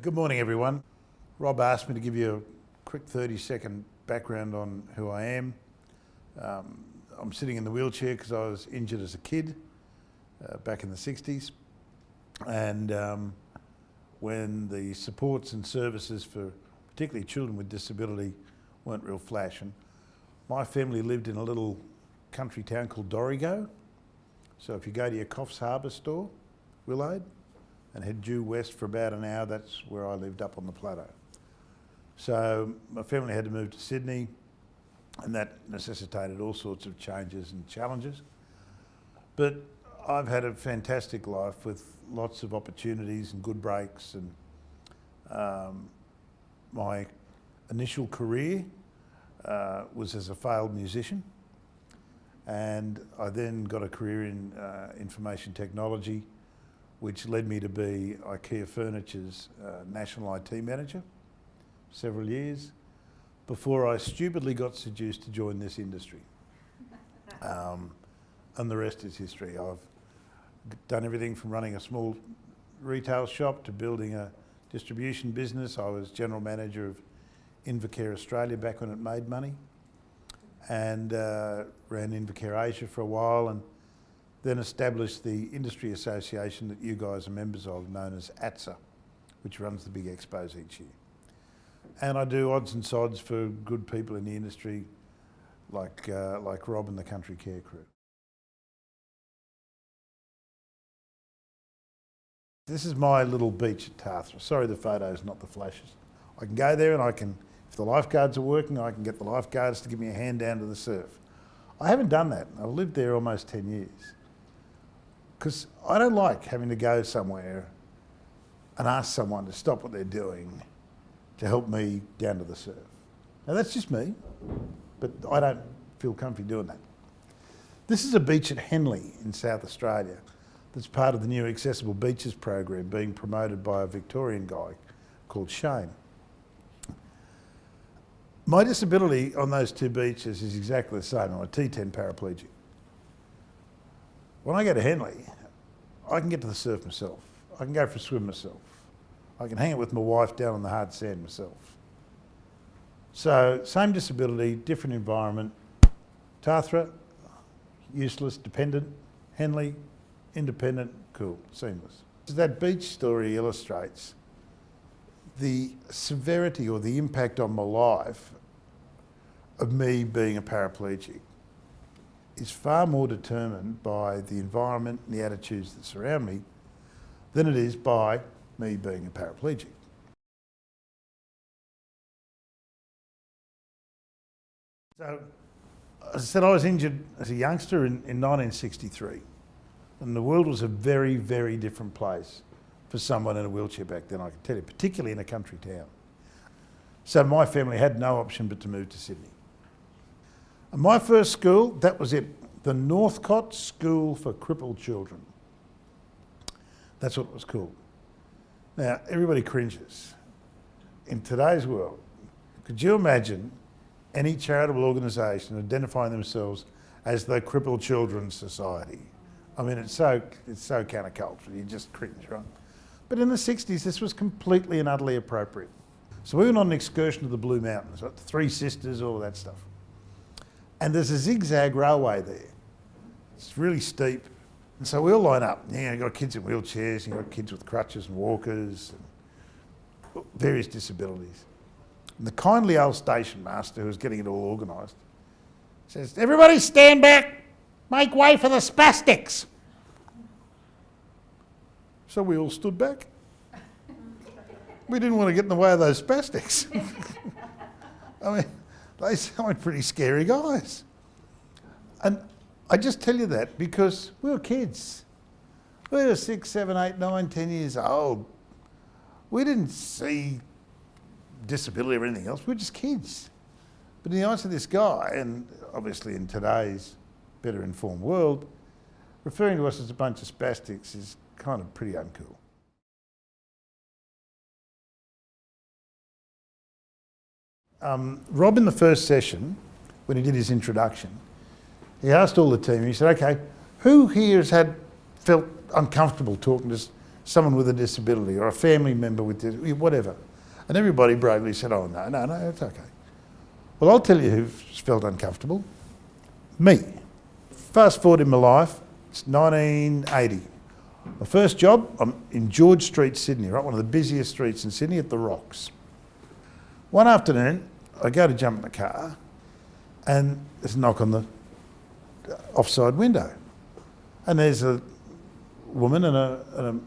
Good morning, everyone. Rob asked me to give you a quick 30-second background on who I am. I'm sitting in the wheelchair because I was injured as a kid back in the 60s. And when the supports and services for particularly children with disability weren't real flashing, my family lived in a little country town called Dorrigo. So if you go to your Coffs Harbour store, Willowed, and head due west for about an hour, that's where I lived up on the plateau. So my family had to move to Sydney, and that necessitated all sorts of changes and challenges. But I've had a fantastic life with lots of opportunities and good breaks. And my initial career was as a failed musician. And I then got a career in information technology, which led me to be IKEA Furniture's national IT manager for several years before I stupidly got seduced to join this industry. And the rest is history. I've done everything from running a small retail shop to building a distribution business. I was general manager of Invacare Australia back when it made money, and ran Invacare Asia for a while, and then established the industry association that you guys are members of, known as ATSA, which runs the big expos each year. And I do odds and sods for good people in the industry, like Rob and the Country Care crew. This is my little beach at Tathra. Sorry the photos, not the flashes. I can go there and I can, if the lifeguards are working, I can get the lifeguards to give me a hand down to the surf. I haven't done that. I've lived there almost 10 years. Because I don't like having to go somewhere and ask someone to stop what they're doing to help me down to the surf. Now that's just me, but I don't feel comfy doing that. This is a beach at Henley in South Australia that's part of the new Accessible Beaches program being promoted by a Victorian guy called Shane. My disability on those two beaches is exactly the same. I'm a T10 paraplegic. When I go to Henley, I can get to the surf myself. I can go for a swim myself. I can hang it with my wife down on the hard sand myself. So, same disability, different environment. Tathra, useless, dependent. Henley, independent, cool, seamless. That beach story illustrates the severity or the impact on my life of me being a paraplegic is far more determined by the environment and the attitudes that surround me than it is by me being a paraplegic. So, as I said, I was injured as a youngster in 1963, and the world was a very, very different place for someone in a wheelchair back then, I can tell you, particularly in a country town. So my family had no option but to move to Sydney. And my first school, that was it, the Northcott School for Crippled Children. That's what it was called. Now, everybody cringes. In today's world, could you imagine any charitable organisation identifying themselves as the Crippled Children's Society? I mean, it's so countercultural, you just cringe, right? But in the 60s, this was completely and utterly appropriate. So we went on an excursion to the Blue Mountains, right? The Three Sisters, all of that stuff. And there's a zigzag railway there. It's really steep. And so we all line up. Yeah, you've got kids in wheelchairs, you've got kids with crutches and walkers, and various disabilities. And the kindly old station master who was getting it all organised says, "Everybody stand back, make way for the spastics." So we all stood back. We didn't want to get in the way of those spastics. I mean, they sounded pretty scary guys. And I just tell you that because we were kids. We were 6, 7, 8, 9, 10 years old. We didn't see disability or anything else. We were just kids. But in the eyes of this guy, and obviously in today's better informed world, referring to us as a bunch of spastics is kind of pretty uncool. Rob, in the first session, when he did his introduction, he asked all the team, he said, okay, who here has felt uncomfortable talking to someone with a disability or a family member with whatever. And everybody bravely said, oh, no, it's okay. Well, I'll tell you who's felt uncomfortable. Me. Fast forward in my life, it's 1980. My first job, I'm in George Street, Sydney, right, one of the busiest streets in Sydney at the Rocks. One afternoon, I go to jump in the car and there's a knock on the offside window. And there's a woman and a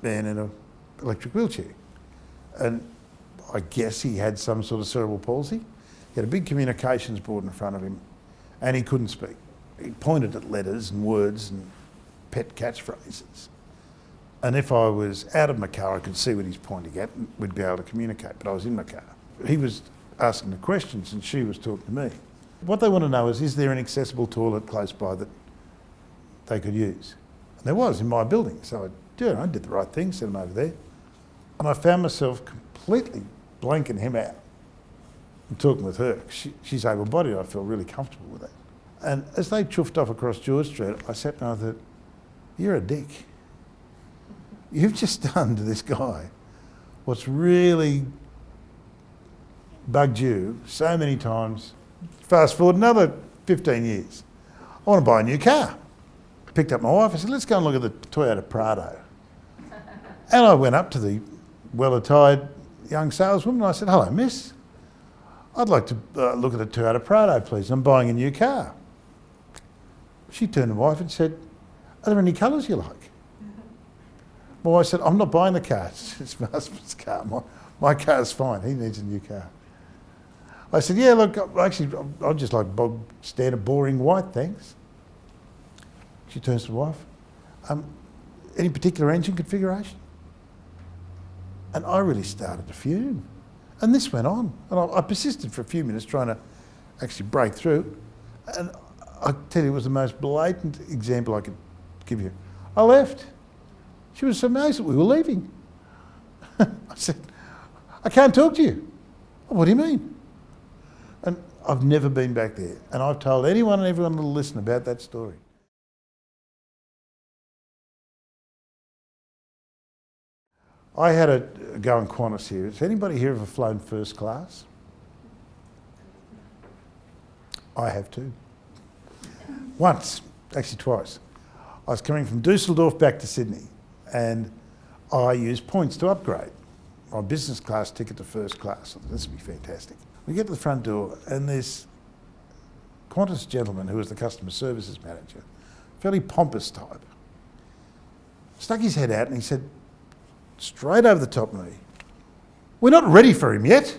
man in an electric wheelchair. And I guess he had some sort of cerebral palsy. He had a big communications board in front of him and he couldn't speak. He pointed at letters and words and pet catchphrases. And if I was out of my car, I could see what he's pointing at and we'd be able to communicate, but I was in my car. He was asking the questions and she was talking to me. What they want to know is there an accessible toilet close by that they could use? And there was in my building. So I did the right thing, sent him over there. And I found myself completely blanking him out and talking with her. She's able-bodied, I felt really comfortable with that. And as they chuffed off across George Street, I sat down and thought, you're a dick. You've just done to this guy what's really bugged you so many times. Fast forward another 15 years. I want to buy a new car. Picked up my wife, I said, let's go and look at the Toyota Prado. And I went up to the well-attired young saleswoman and I said, hello, miss. I'd like to look at a Toyota Prado, please. I'm buying a new car. She turned to my wife and said, are there any colours you like? My wife said, I'm not buying the car. It's my husband's car. My car's fine. He needs a new car. I said, yeah, look, actually, I'd just like standard boring white, thanks. She turns to the wife. Any particular engine configuration? And I really started to fume. And this went on. And I persisted for a few minutes trying to actually break through. And I tell you, it was the most blatant example I could give you. I left. She was amazed that we were leaving. I said, I can't talk to you. Oh, what do you mean? And I've never been back there. And I've told anyone and everyone that'll listen about that story. I had a go in Qantas here. Has anybody here ever flown first class? I have too. Once, actually twice. I was coming from Dusseldorf back to Sydney and I used points to upgrade my business class ticket to first class. This would be fantastic. We get to the front door and this Qantas gentleman who was the customer services manager, fairly pompous type, stuck his head out and he said, straight over the top of me, we're not ready for him yet.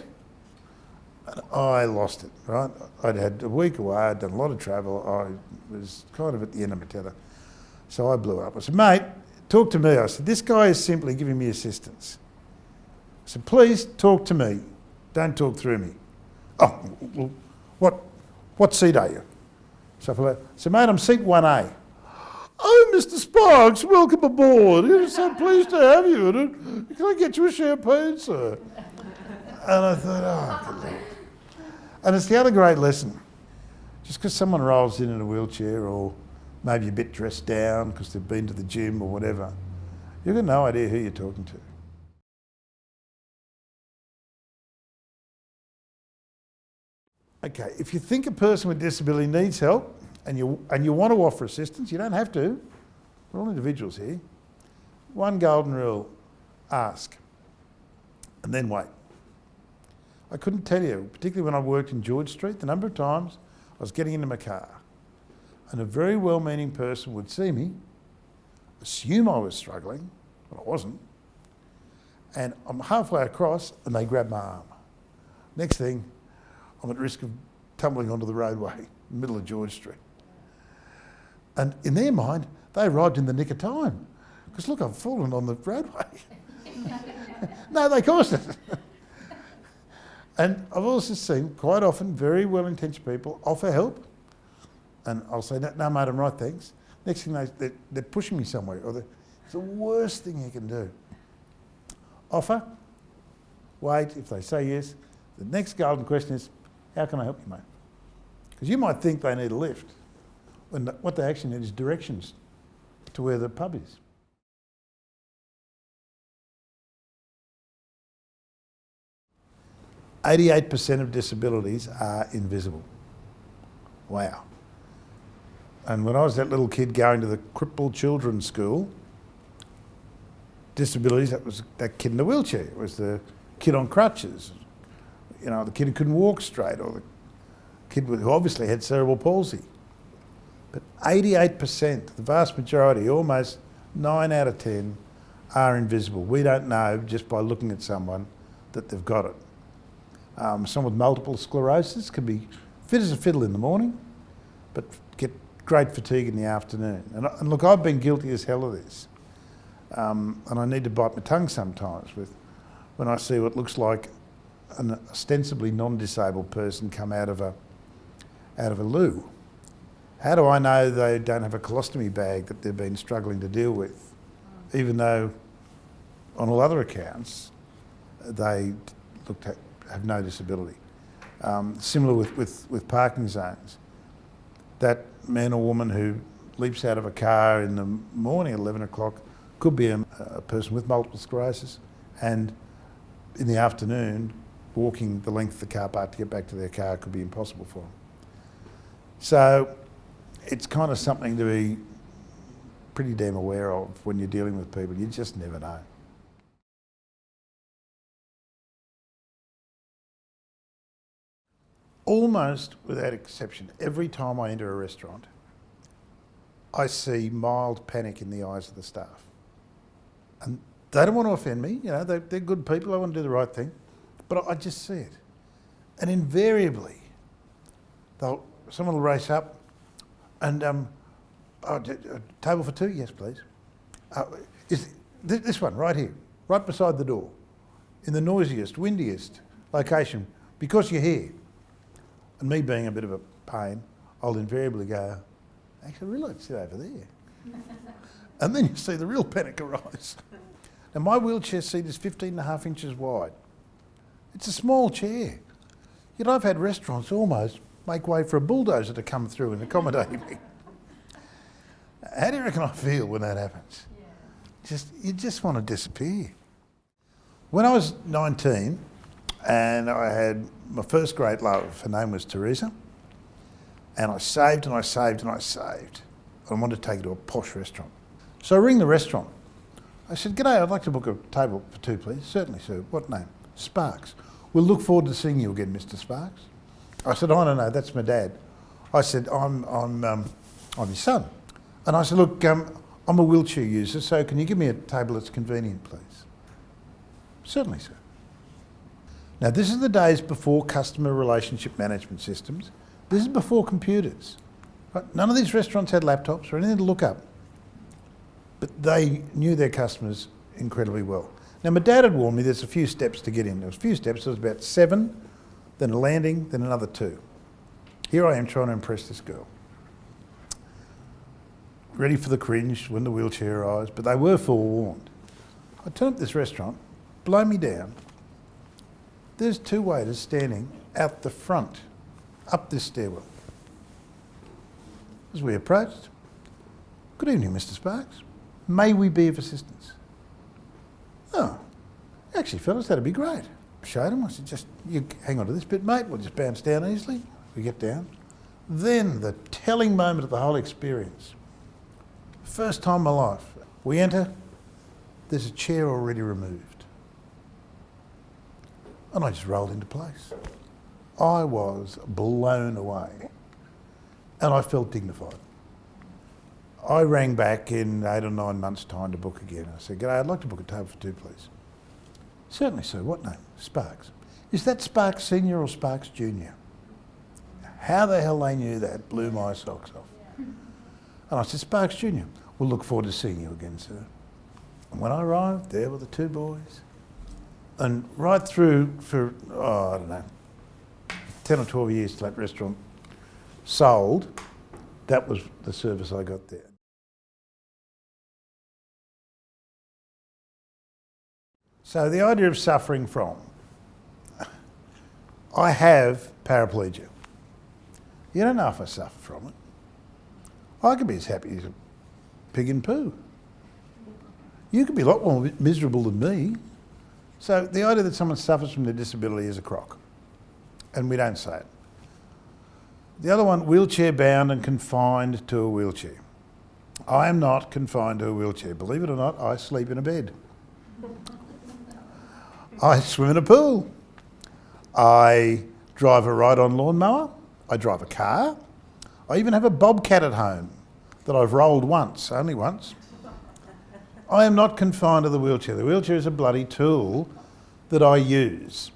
And I lost it, right? I'd had a week away, I'd done a lot of travel, I was kind of at the end of my tether. So I blew up. I said, mate, talk to me. I said, this guy is simply giving me assistance. I said, please talk to me, don't talk through me. Oh, well, what seat are you? So I said, mate, I'm seat 1A. Oh, Mr. Sparks, welcome aboard. We're so pleased to have you. Can I get you a champagne, sir? And I thought, oh, good Lord. And it's the other great lesson. Just because someone rolls in a wheelchair or maybe a bit dressed down because they've been to the gym or whatever, you've got no idea who you're talking to. Okay, if you think a person with disability needs help and you want to offer assistance, you don't have to. We're all individuals here. One golden rule, ask and then wait. I couldn't tell you, particularly when I worked in George Street, the number of times I was getting into my car and a very well-meaning person would see me, assume I was struggling, but I wasn't, and I'm halfway across and they grab my arm. Next thing, I'm at risk of tumbling onto the roadway in the middle of George Street. And in their mind, they arrived in the nick of time. Because look, I've fallen on the roadway. No, they caused it. And I've also seen quite often very well-intentioned people offer help. And I'll say, no mate, I'm right, thanks. Next thing they're pushing me somewhere. Or it's the worst thing you can do. Offer, wait, if they say yes. The next golden question is, how can I help you, mate? Because you might think they need a lift, when what they actually need is directions to where the pub is. 88% of disabilities are invisible. Wow. And when I was that little kid going to the crippled children's school, disabilities, that was that kid in the wheelchair. It was the kid on crutches, you know, the kid who couldn't walk straight, or the kid who obviously had cerebral palsy. But 88%, the vast majority, almost 9 out of 10, are invisible. We don't know just by looking at someone that they've got it. Someone with multiple sclerosis can be fit as a fiddle in the morning, but get great fatigue in the afternoon. And look, I've been guilty as hell of this. And I need to bite my tongue sometimes when I see what looks like an ostensibly non-disabled person come out of a loo. How do I know they don't have a colostomy bag that they've been struggling to deal with, even though on all other accounts they have no disability? Similar with parking zones. That man or woman who leaps out of a car in the morning at 11 o'clock could be a person with multiple sclerosis, and in the afternoon, walking the length of the car park to get back to their car could be impossible for them. So it's kind of something to be pretty damn aware of when you're dealing with people. You just never know. Almost without exception, every time I enter a restaurant, I see mild panic in the eyes of the staff. And they don't want to offend me, you know, they're good people, they want to do the right thing, but I just see it. And invariably, someone will race up and, table for two? Yes, please. Is this one right here, right beside the door, in the noisiest, windiest location, because you're here. And me being a bit of a pain, I'll invariably go, actually, I'd really like to sit over there. And then you see the real panic arise. Now, my wheelchair seat is 15.5 inches wide. It's a small chair. Yet I've had restaurants almost make way for a bulldozer to come through and accommodate me. How do you reckon I feel when that happens? Yeah. You just want to disappear. When I was 19, and I had my first great love, her name was Teresa, and I saved and I saved and I saved. I wanted to take her to a posh restaurant. So I ring the restaurant. I said, "G'day, I'd like to book a table for two, please." "Certainly, sir. What name?" "Sparks." "We'll look forward to seeing you again, Mr. Sparks." I said, "Oh, no, that's my dad." I said, I'm his son. And I said, "Look, I'm a wheelchair user, so can you give me a table that's convenient, please?" "Certainly, sir." Now, this is the days before customer relationship management systems. This is before computers. Right? None of these restaurants had laptops or anything to look up. But they knew their customers incredibly well. Now, my dad had warned me there's a few steps to get in. There was a few steps. There was about 7, then a landing, then another 2. Here I am trying to impress this girl. Ready for the cringe when the wheelchair arrives, but they were forewarned. I turn up this restaurant, blow me down. There's 2 waiters standing out the front, up this stairwell. As we approached, "Good evening, Mr. Sparks. May we be of assistance?" "Oh, actually, fellas, that'd be great." Showed him. I said, "Just you hang on to this bit, mate. We'll just bounce down easily." We get down. Then the telling moment of the whole experience. First time in my life. We enter, there's a chair already removed. And I just rolled into place. I was blown away. And I felt dignified. I rang back in 8 or 9 months' time to book again. I said, "G'day, I'd like to book a table for 2, please." "Certainly, sir. What name?" "Sparks." "Is that Sparks Senior or Sparks Junior?" How the hell they knew that blew my socks off. And I said, "Sparks Junior. We'll look forward to seeing you again, sir." And when I arrived, there were the 2 boys. And right through for, I don't know, 10 or 12 years till that restaurant sold, that was the service I got there. So the idea of suffering from, I have paraplegia. You don't know if I suffer from it. I could be as happy as a pig in poo. You could be a lot more miserable than me. So the idea that someone suffers from their disability is a crock. and we don't say it. The other one, wheelchair bound and confined to a wheelchair. I am not confined to a wheelchair. Believe it or not, I sleep in a bed. I swim in a pool. I drive a ride-on lawnmower. I drive a car. I even have a bobcat at home that I've rolled once, only once. I am not confined to the wheelchair. The wheelchair is a bloody tool that I use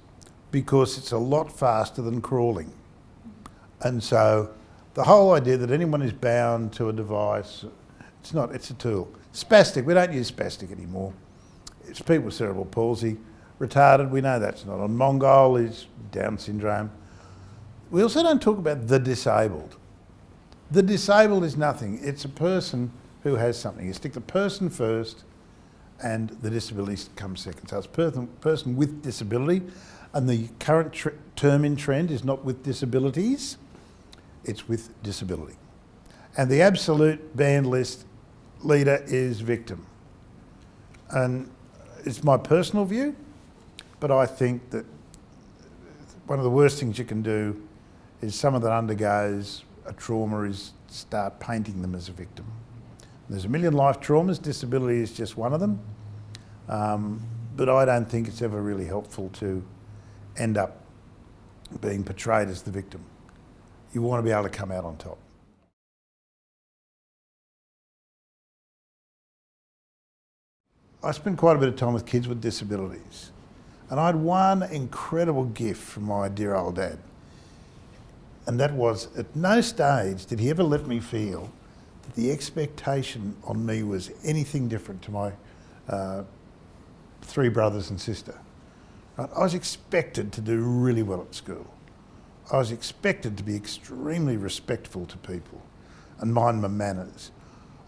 because it's a lot faster than crawling. And so the whole idea that anyone is bound to a device, it's not, it's a tool. Spastic, we don't use spastic anymore. It's people with cerebral palsy. Retarded, we know that's not on. Mongol is Down syndrome. We also don't talk about the disabled. The disabled is nothing. It's a person who has something. You stick the person first and the disability comes second. So it's person with disability, and the current term in trend is not with disabilities, it's with disability. And the absolute banned list leader is victim. And it's my personal view, but I think that one of the worst things you can do is someone that undergoes a trauma is start painting them as a victim. There's a million life traumas, disability is just one of them, but I don't think it's ever really helpful to end up being portrayed as the victim. You want to be able to come out on top. I spend quite a bit of time with kids with disabilities, and I had one incredible gift from my dear old dad, and that was at no stage did he ever let me feel that the expectation on me was anything different to my three brothers and sister. Right? I was expected to do really well at school. I was expected to be extremely respectful to people and mind my manners.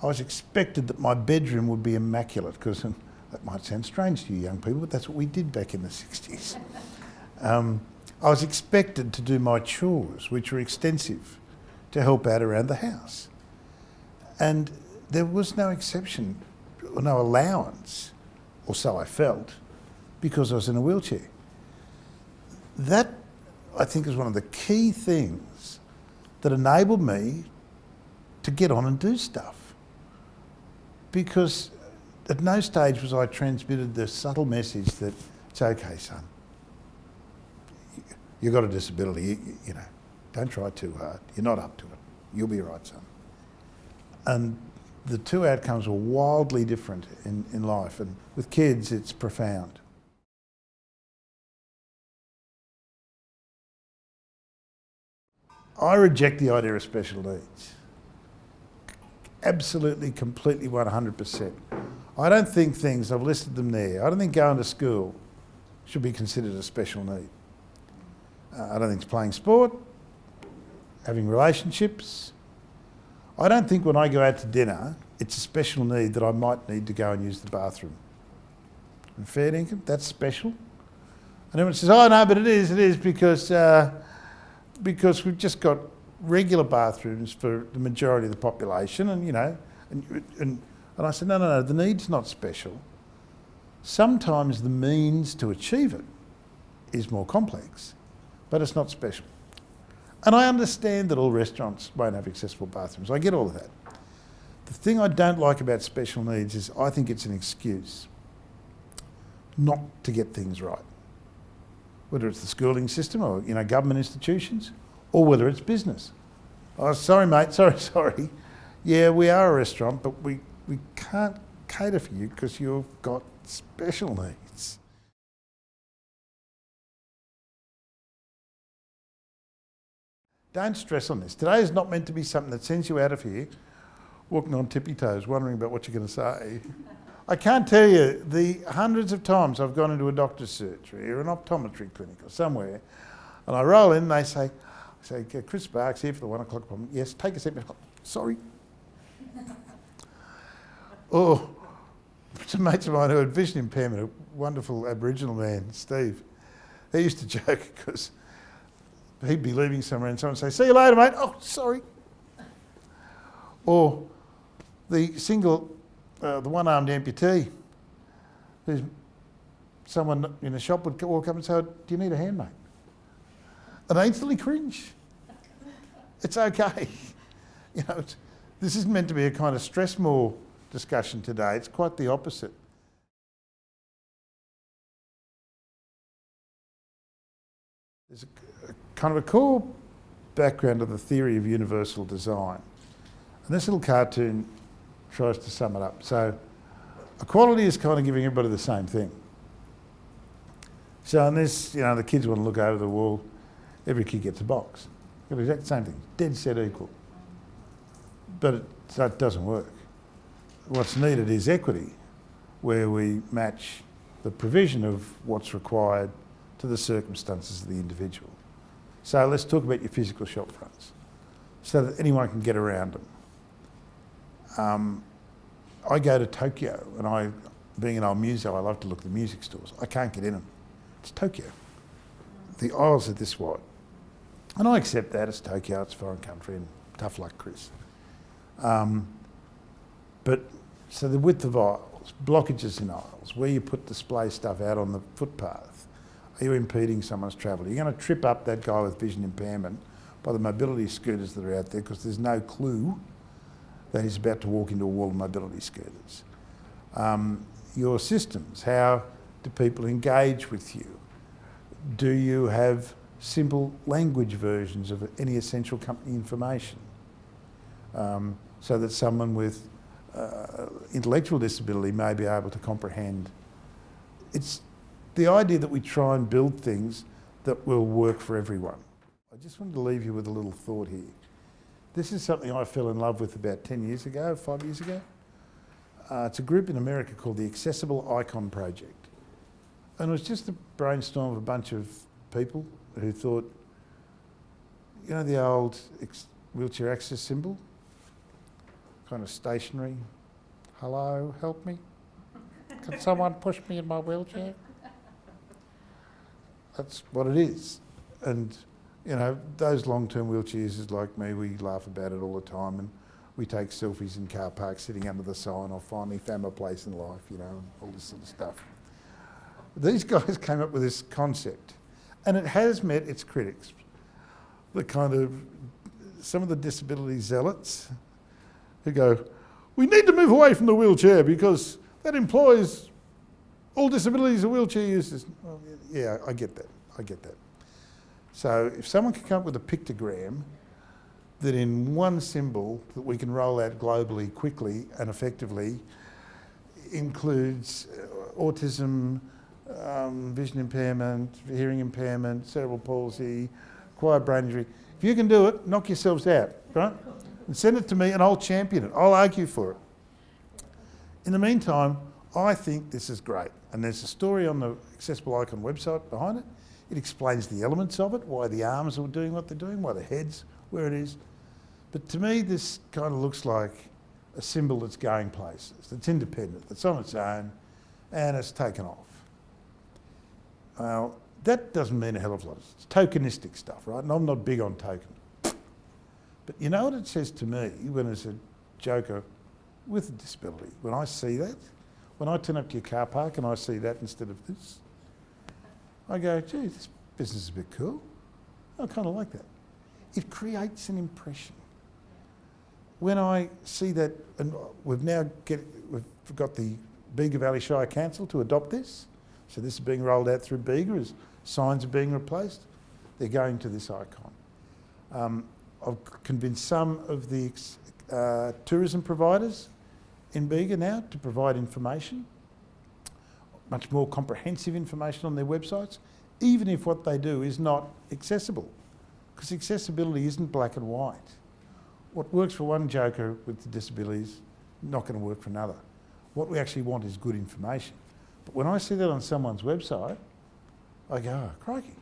I was expected that my bedroom would be immaculate, because that might sound strange to you young people, but that's what we did back in the 60s. I was expected to do my chores, which were extensive, to help out around the house. And there was no exception, or no allowance, or so I felt, because I was in a wheelchair. That, I think, is one of the key things that enabled me to get on and do stuff. Because at no stage was I transmitted the subtle message that it's okay, son. You've got a disability, you know, don't try too hard. You're not up to it. You'll be right, son. And the two outcomes were wildly different in life, and with kids it's profound. I reject the idea of special needs. Absolutely, completely, 100%. I don't think things, I've listed them there, I don't think going to school should be considered a special need. I don't think it's playing sport, having relationships. I don't think when I go out to dinner, it's a special need that I might need to go and use the bathroom. And fair dinkum, that's special. And everyone says, oh no, but it is because we've just got regular bathrooms for the majority of the population, and you know, and I said, no, the need's not special. Sometimes the means to achieve it is more complex, but it's not special. And I understand that all restaurants won't have accessible bathrooms. I get all of that. The thing I don't like about special needs is I think it's an excuse not to get things right. Whether it's the schooling system or, you know, government institutions, or whether it's business. Oh, sorry mate, sorry. Yeah, we are a restaurant, but we can't cater for you because you've got special needs. Don't stress on this. Today is not meant to be something that sends you out of here walking on tippy toes, wondering about what you're going to say. I can't tell you the hundreds of times I've gone into a doctor's surgery or an optometry clinic or somewhere, and I roll in and they say, Chris Sparks here for the 1 o'clock appointment. Yes, take a seat. Sorry. Or some mates of mine who had vision impairment, a wonderful Aboriginal man, Steve, he used to joke because he'd be leaving somewhere and someone would say, see you later, mate. Oh, sorry. Or the single, the one-armed amputee, who's someone in a shop would walk up and say, do you need a hand, mate? And I instantly cringe. It's okay. You know, this isn't meant to be a kind of stress more discussion today. It's quite the opposite. There's a kind of a core background of the theory of universal design. And this little cartoon tries to sum it up. So equality is kind of giving everybody the same thing. So in this, you know, the kids want to look over the wall, every kid gets a box. Got the exact same thing, dead set equal. But that doesn't work. What's needed is equity, where we match the provision of what's required to the circumstances of the individual. So let's talk about your physical shop fronts, so that anyone can get around them. I go to Tokyo, and being an old muso, I love to look at the music stores. I can't get in them. It's Tokyo. The aisles are this wide. And I accept that, it's Tokyo, it's a foreign country, and tough luck, Chris. But so the width of aisles, blockages in aisles, where you put display stuff out on the footpath, are you impeding someone's travel? You're going to trip up that guy with vision impairment by the mobility scooters that are out there, because there's no clue that he's about to walk into a wall of mobility scooters. Your systems, how do people engage with you? Do you have simple language versions of any essential company information, so that someone with intellectual disability may be able to comprehend? It's the idea that we try and build things that will work for everyone. I just wanted to leave you with a little thought here. This is something I fell in love with about 10 years ago, 5 years ago. It's a group in America called the Accessible Icon Project. And it was just a brainstorm of a bunch of people who thought, you know, the old wheelchair access symbol? Kind of stationary. Hello, help me? Can someone push me in my wheelchair? That's what it is. And, you know, those long-term wheelchair users like me, we laugh about it all the time, and we take selfies in car parks sitting under the sign, "I finally found my place in life," you know, all this sort of stuff. These guys came up with this concept, and it has met its critics. The kind of, some of the disability zealots who go, "We need to move away from the wheelchair because that employs all disabilities of wheelchair users." Well, yeah, I get that. So if someone can come up with a pictogram that in one symbol that we can roll out globally quickly and effectively includes autism, vision impairment, hearing impairment, cerebral palsy, acquired brain injury. If you can do it, knock yourselves out, right? And send it to me and I'll champion it. I'll argue for it. In the meantime, I think this is great. And there's a story on the Accessible Icon website behind it. It explains the elements of it, why the arms are doing what they're doing, why the head's where it is. But to me, this kind of looks like a symbol that's going places, that's independent, that's on its own, and it's taken off. Well, that doesn't mean a hell of a lot. It's tokenistic stuff, right? And I'm not big on token. But you know what it says to me when it's a joker with a disability? When I see that, when I turn up to your car park and I see that instead of this, I go, "Gee, this business is a bit cool. I kind of like that." It creates an impression. When I see that, and we've got the Bega Valley Shire Council to adopt this, so this is being rolled out through Bega as signs are being replaced, they're going to this icon. I've convinced some of the tourism providers in Bega now to provide information, much more comprehensive information on their websites, even if what they do is not accessible, because accessibility isn't black and white. What works for one joker with disabilities, not going to work for another. What we actually want is good information. But when I see that on someone's website, I go, "Oh, crikey,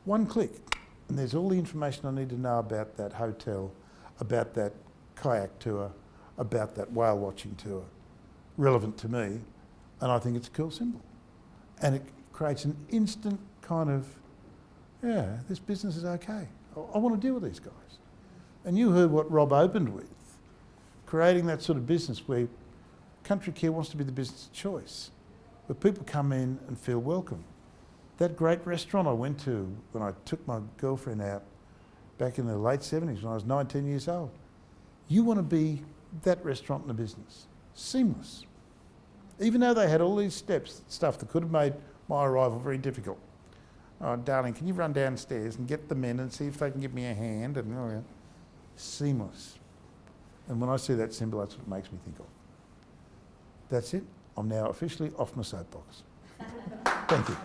one click, and there's all the information I need to know about that hotel, about that kayak tour, about that whale watching tour, relevant to me," and I think it's a cool symbol. And it creates an instant kind of, yeah, this business is okay. I want to deal with these guys. And you heard what Rob opened with, creating that sort of business where Country Care wants to be the business of choice, where people come in and feel welcome. That great restaurant I went to when I took my girlfriend out back in the late 70s when I was 19 years old. You want to be that restaurant in the business. Seamless. Even though they had all these steps, stuff that could have made my arrival very difficult. Oh, darling, can you run downstairs and get them in and see if they can give me a hand? And oh, yeah. Seamless. And when I see that symbol, that's what it makes me think of. That's it. I'm now officially off my soapbox. Thank you.